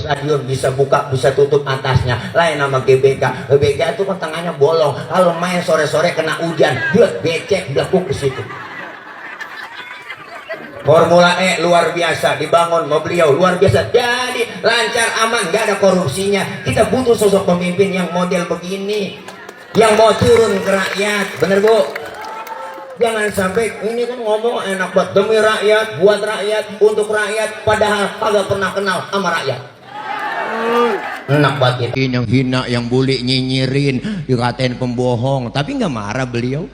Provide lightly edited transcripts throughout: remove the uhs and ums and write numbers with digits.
stadion bisa buka bisa tutup atasnya, lain nama GBK. GBK itu kan tengahnya bolong, kalau main sore-sore kena hujan blek becek blekuk ke situ. Formula E luar biasa dibangun sama beliau, luar biasa, jadi lancar aman, nggak ada korupsinya. Kita butuh sosok pemimpin yang model begini, yang mau turun ke rakyat, bener Bu? Jangan sampai ini kan ngomong enak banget, demi rakyat, buat rakyat, untuk rakyat, padahal kagak pernah kenal sama rakyat. Enak banget itu. Yang hina, yang bully, nyinyirin, dikatain pembohong, tapi nggak marah beliau.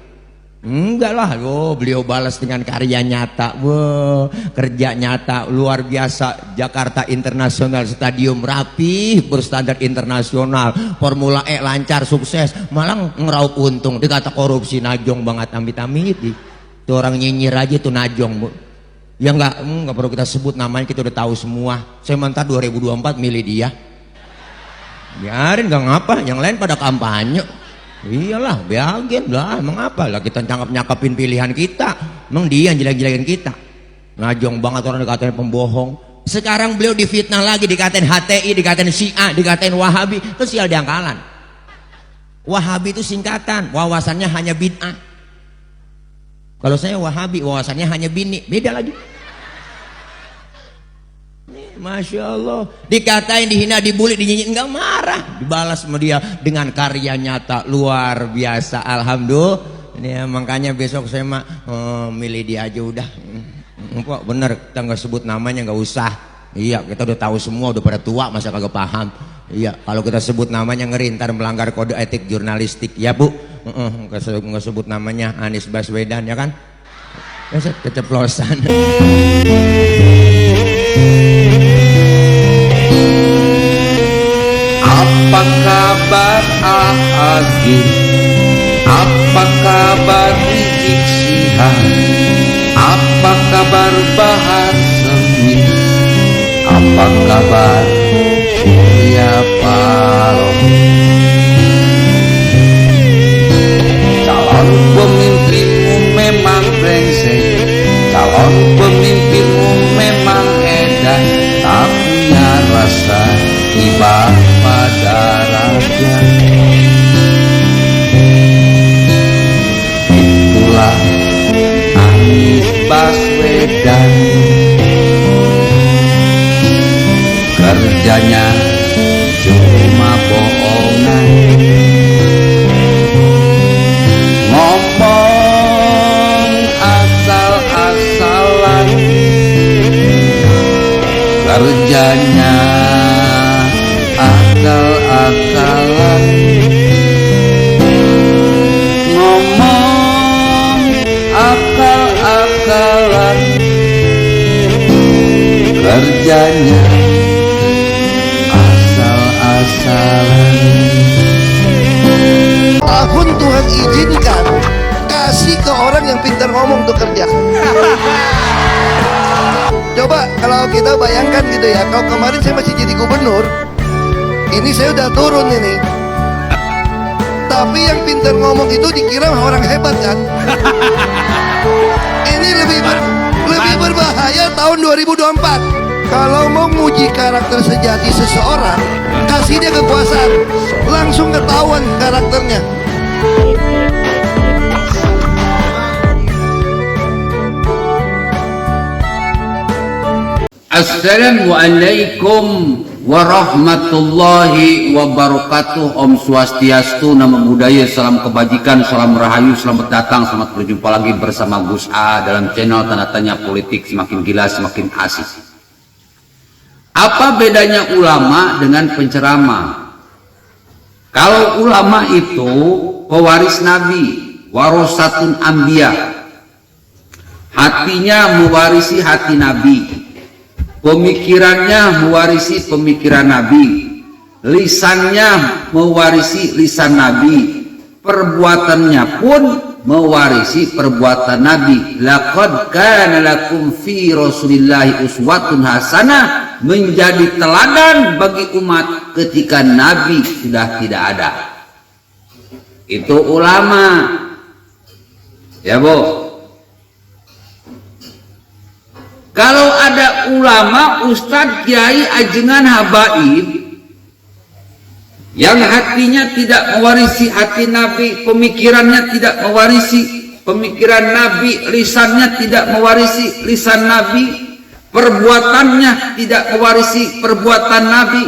Enggak lah, beliau balas dengan karya nyata. Wah, kerja nyata luar biasa. Jakarta International Stadium rapi, berstandar internasional. Formula E lancar, sukses, malah ngeraup untung. Dikata korupsi, najong banget, amit-amit. Itu orang nyinyir aja tuh najong, Bu. Ya enggak perlu kita sebut namanya, kita udah tahu semua. Saya mantar 2024 milih dia. Biarin, nggak ngapa, yang lain pada kampanye. Iyalah, bagian lah, emang apa lah kita nyakapin pilihan kita, emang dia yang jelek-jelekin kita. Najong banget orang dikatain pembohong. Sekarang beliau difitnah lagi, dikatain HTI, dikatain Syiah, dikatain Wahabi. Itu sial diangkalan. Wahabi itu singkatan, wawasannya hanya bid'ah. Kalau saya Wahabi, wawasannya hanya bini, beda lagi. Masya Allah, dikatain, dihina, dibully, dinyanyiin, nggak marah, dibalas sama dia dengan karya nyata luar biasa. Alhamdulillah. Ini makanya besok saya mah milih dia aja udah. Kok bener kita nggak sebut namanya, nggak usah. Iya, kita udah tahu semua, udah pada tua, masa kagak paham. Iya, kalau kita sebut namanya ngeri, ntar melanggar kode etik jurnalistik. Ya Bu, nggak sebut namanya Anies Baswedan ya kan? Keceplosan. Apa kabar Agi? Apa kabar Rizik Sihab? Apa kabar Bahar Smith? Apa kabar Surya Paloh? Calon pemimpinmu memang brengsek, calon pemimpinmu memang edan, tapi ya rasa tiba pada raja. Itulah Anies Baswedan, kerjanya cuma bohongan, ngomong asal-asalan, kerjanya akal-akalan, ngomong akal-akalan, kerjanya asal-asalan. Tahun Tuhan izinkan, kasih ke orang yang pintar ngomong tuh kerja. Coba kalau kita bayangkan gitu ya, kalau kemarin saya masih jadi gubernur, ini saya udah turun ini, tapi yang pintar ngomong itu dikira orang hebat kan. Ini lebih berbahaya tahun 2024. Kalau mau nguji karakter sejati seseorang, kasih dia kekuasaan, langsung ketahuan karakternya. Assalamualaikum warahmatullahi wabarakatuh. Om Swastiastu, Namo Buddhaya, salam kebajikan, salam rahayu, selamat datang, selamat berjumpa lagi bersama Gus A dalam channel Tanda Tanya Politik, semakin gila semakin asik. Apa bedanya ulama dengan penceramah? Kalau ulama itu pewaris Nabi, warosatun anbiya, hatinya mewarisi hati Nabi, pemikirannya mewarisi pemikiran Nabi, lisannya mewarisi lisan Nabi, perbuatannya pun mewarisi perbuatan Nabi. Laqad kana lakum fi Rasulillahi uswatun hasanah, menjadi teladan bagi umat ketika Nabi sudah tidak ada. Itu ulama, ya Bu. Kalau ada ulama, ustadz, kiai, ajengan, habaib yang hatinya tidak mewarisi hati Nabi, pemikirannya tidak mewarisi pemikiran Nabi, lisannya tidak mewarisi lisan Nabi, perbuatannya tidak mewarisi perbuatan Nabi,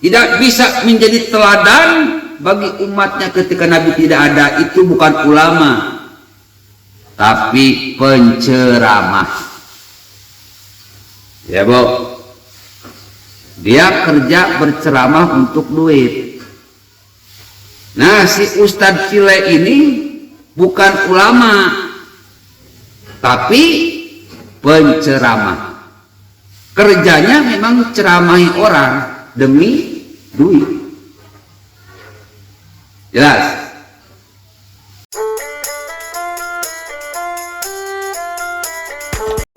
tidak bisa menjadi teladan bagi umatnya ketika Nabi tidak ada, itu bukan ulama, tapi penceramah. Ya Bu, dia kerja berceramah untuk duit. Nah, si Ustadz Cile ini bukan ulama, tapi penceramah. Kerjanya memang ceramahi orang demi duit. Jelas?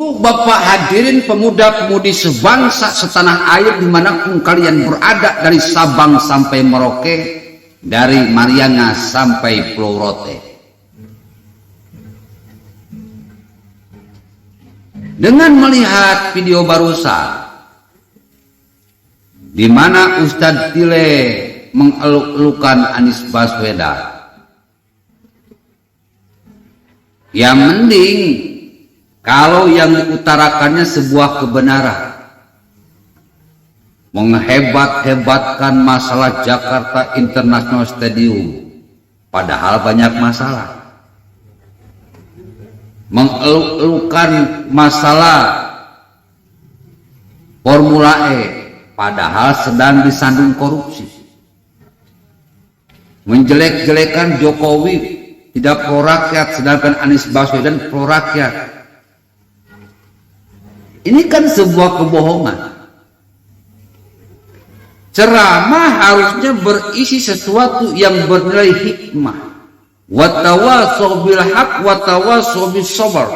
Bapak hadirin, pemuda-pemudi sebangsa setanah air dimanapun kalian berada, dari Sabang sampai Merauke, dari Mariana sampai Pulau Rote. Dengan melihat video barusan di mana Ustadz Tile mengeluk-elukan Anies Baswedan, ya mending kalau yang diutarakannya sebuah kebenaran, menghebat-hebatkan masalah Jakarta International Stadium, padahal banyak masalah. Mengeluk-elukan masalah Formula E, padahal sedang disandung korupsi. Menjelek-jelekan Jokowi tidak pro rakyat, sedangkan Anies Baswedan pro rakyat. Ini kan sebuah kebohongan. Ceramah harusnya berisi sesuatu yang bernilai hikmah. Watawasau bil haq watawasau bis sabr.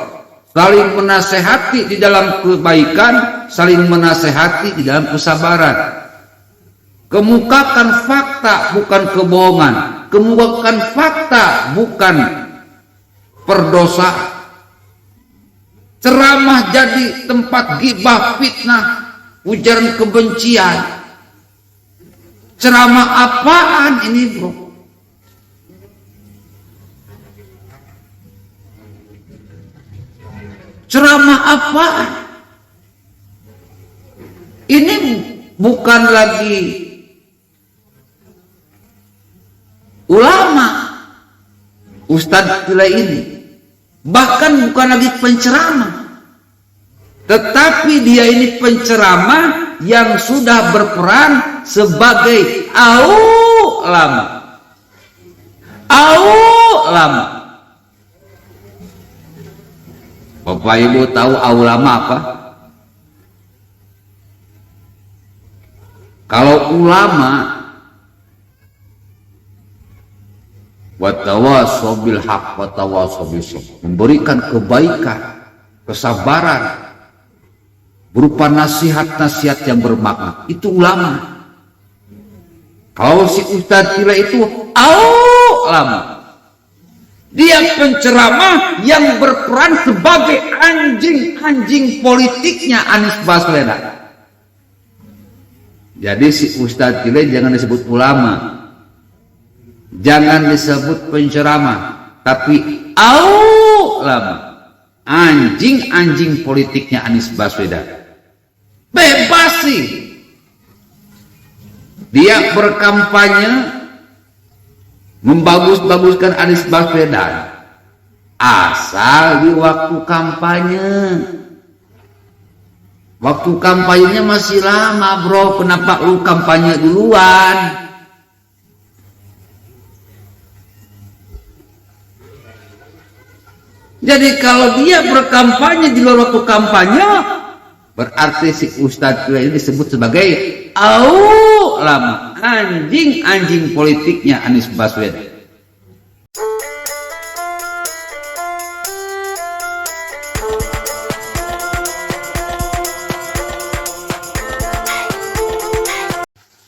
Saling menasehati di dalam kebaikan, saling menasehati di dalam kesabaran. Kemukakan fakta bukan kebohongan, kemukakan fakta bukan perdosaan. Ceramah jadi tempat gibah, fitnah, ujaran kebencian. Ceramah apaan ini, bro? Ceramah apaan? Ini bukan lagi ulama, Ustadz Tile ini. Bahkan bukan lagi penceramah, tetapi dia ini penceramah yang sudah berperan sebagai ulama. Ulama. Bapak Ibu tahu ulama apa? Kalau ulama, watawasau bil haq watawasau bis sabr, memberikan kebaikan, kesabaran berupa nasihat-nasihat yang bermakna, itu ulama. Kalau si Ustadz Tile itu ulama, dia penceramah yang berperan sebagai anjing-anjing politiknya Anies Baswedan. Jadi si Ustadz Tile jangan disebut ulama, jangan disebut penceramah, tapi ulama, anjing-anjing politiknya Anies Baswedan. Bebas sih dia berkampanye membagus-baguskan Anies Baswedan, asal di waktu kampanye. Waktu kampanyenya masih lama, bro. Kenapa lu kampanye duluan? Jadi kalau dia berkampanye di luar waktu kampanye, berarti si Ustadz Tile ini disebut sebagai ulama, anjing-anjing politiknya Anies Baswedan.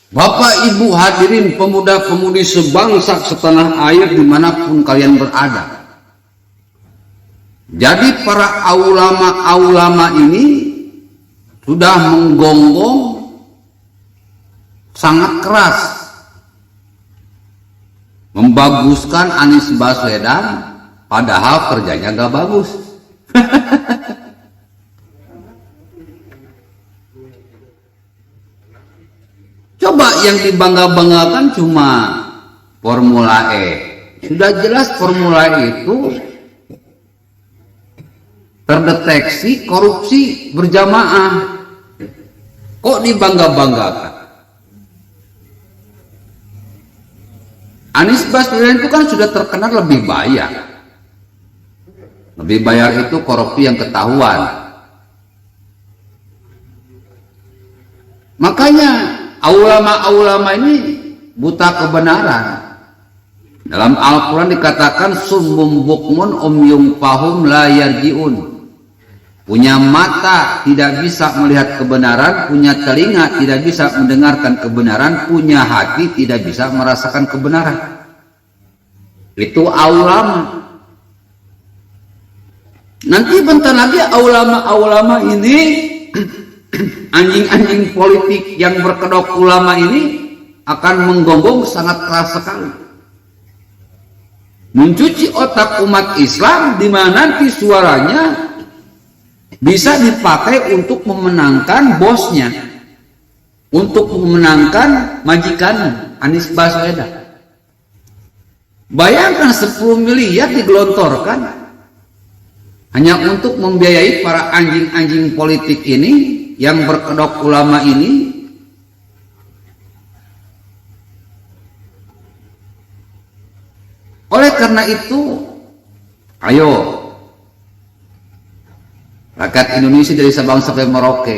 Bapak Ibu hadirin, pemuda-pemudi sebangsa setanah air dimanapun kalian berada. Jadi para ulama-ulama ini sudah menggonggong sangat keras membaguskan Anies Baswedan, padahal kerjanya gak bagus. Coba yang dibangga-banggakan cuma Formula E. Sudah jelas Formula E itu terdeteksi korupsi berjamaah. Kok dibangga-banggakan? Anies Baswedan itu kan sudah terkenal lebih bayar. Lebih bayar itu korupsi yang ketahuan. Makanya ulama-ulama ini buta kebenaran. Dalam Al-Quran dikatakan summum bukmun umyum fahum la yarji'un. Punya mata tidak bisa melihat kebenaran, punya telinga tidak bisa mendengarkan kebenaran, punya hati tidak bisa merasakan kebenaran. Itu ulama. Nanti bentar lagi ulama-ulama ini anjing-anjing politik yang berkedok ulama ini akan menggonggong sangat keras sekali, mencuci otak umat Islam, di mana nanti suaranya bisa dipakai untuk memenangkan bosnya, untuk memenangkan majikan Anies Baswedan. Bayangkan 10 miliar digelontorkan hanya untuk membiayai para anjing-anjing politik ini yang berkedok ulama ini. Oleh karena itu, ayo rakyat Indonesia dari Sabang sampai Merauke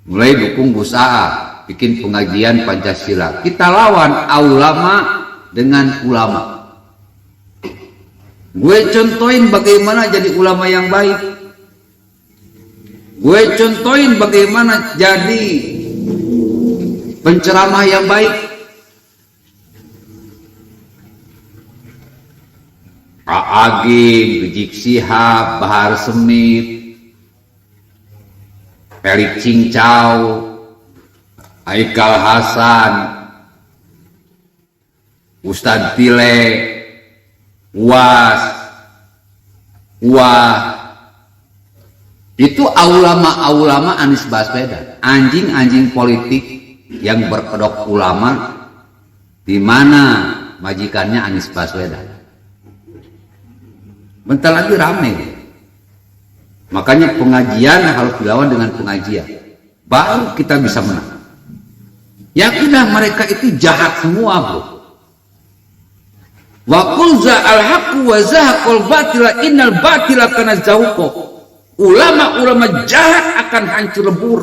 mulai dukung Gus AA bikin pengajian Pancasila. Kita lawan ulama dengan ulama. Gue contohin bagaimana jadi ulama yang baik. Gue contohin bagaimana jadi penceramah yang baik. Pak Agim, Rizik Syihab, Bahar Smith, Felix Cincau, Haikal Hasan, Ustadz Tile, Wah, itu ulama-ulama Anies Baswedan, anjing-anjing politik yang berkedok ulama, di mana majikannya Anies Baswedan. Bentar lagi rame. Makanya pengajian harus dilawan dengan pengajian, baru kita bisa menang. Yakinlah mereka itu jahat semua, bro. Wa qul za'al haqqu wa zahaqal batila innal batila kana zahuqa. Ulama-ulama jahat akan hancur lebur.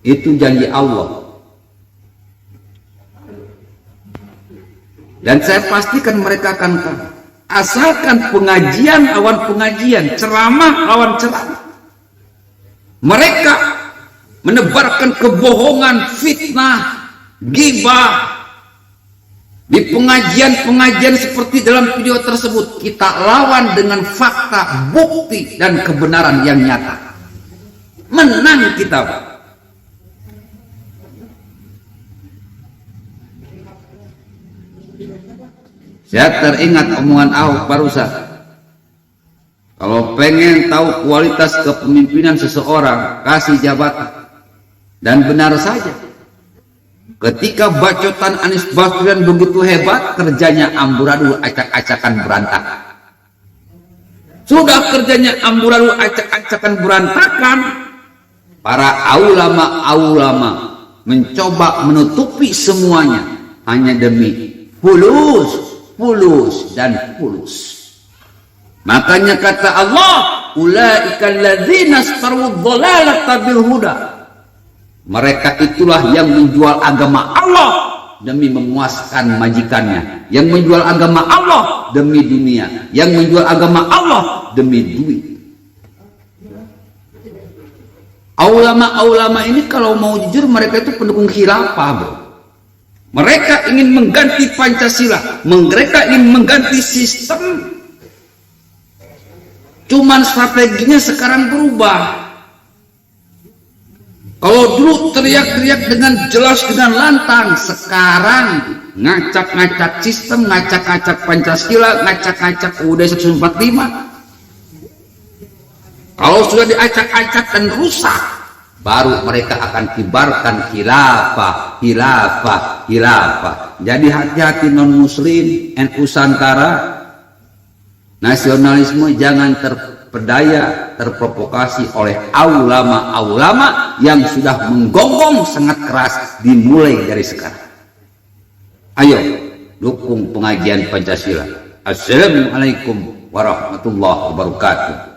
Itu janji Allah. Dan saya pastikan mereka akan kalah. Asalkan pengajian lawan pengajian, ceramah lawan ceramah. Mereka menebarkan kebohongan, fitnah, ghibah. Di pengajian-pengajian seperti dalam video tersebut, kita lawan dengan fakta, bukti, dan kebenaran yang nyata. Menang kita, Pak. Saya teringat omongan Ahok barusan. Kalau pengen tahu kualitas kepemimpinan seseorang, kasih jabatan. Dan benar saja, ketika bacotan Anies Baswedan begitu hebat, kerjanya amburadul, acak-acakan berantakan. Sudah kerjanya amburadul, acak-acakan berantakan, para ulama-ulama mencoba menutupi semuanya hanya demi fulus dan fulus. Makanya kata Allah, ulaikal ladzina istarwu dhalalata bil huda. Mereka itulah yang menjual agama Allah demi memuaskan majikannya, yang menjual agama Allah demi dunia, yang menjual agama Allah demi duit. Ulama-ulama ini kalau mau jujur, mereka itu pendukung khilafah, bro. Mereka ingin mengganti Pancasila, mereka ingin mengganti sistem. Cuman strateginya sekarang berubah. Kalau dulu teriak-teriak dengan jelas, dengan lantang, sekarang ngacak-ngacak sistem, ngacak-ngacak Pancasila, ngacak-ngacak UUD 145. Kalau sudah diacak-acak dan rusak, baru mereka akan kibarkan khilafah, khilafah, khilafah. Jadi hati-hati non-muslim, NU Nusantara, nasionalisme jangan terpedaya, terprovokasi oleh ulama-ulama yang sudah menggonggong sangat keras dimulai dari sekarang. Ayo, dukung pengajian Pancasila. Assalamualaikum warahmatullahi wabarakatuh.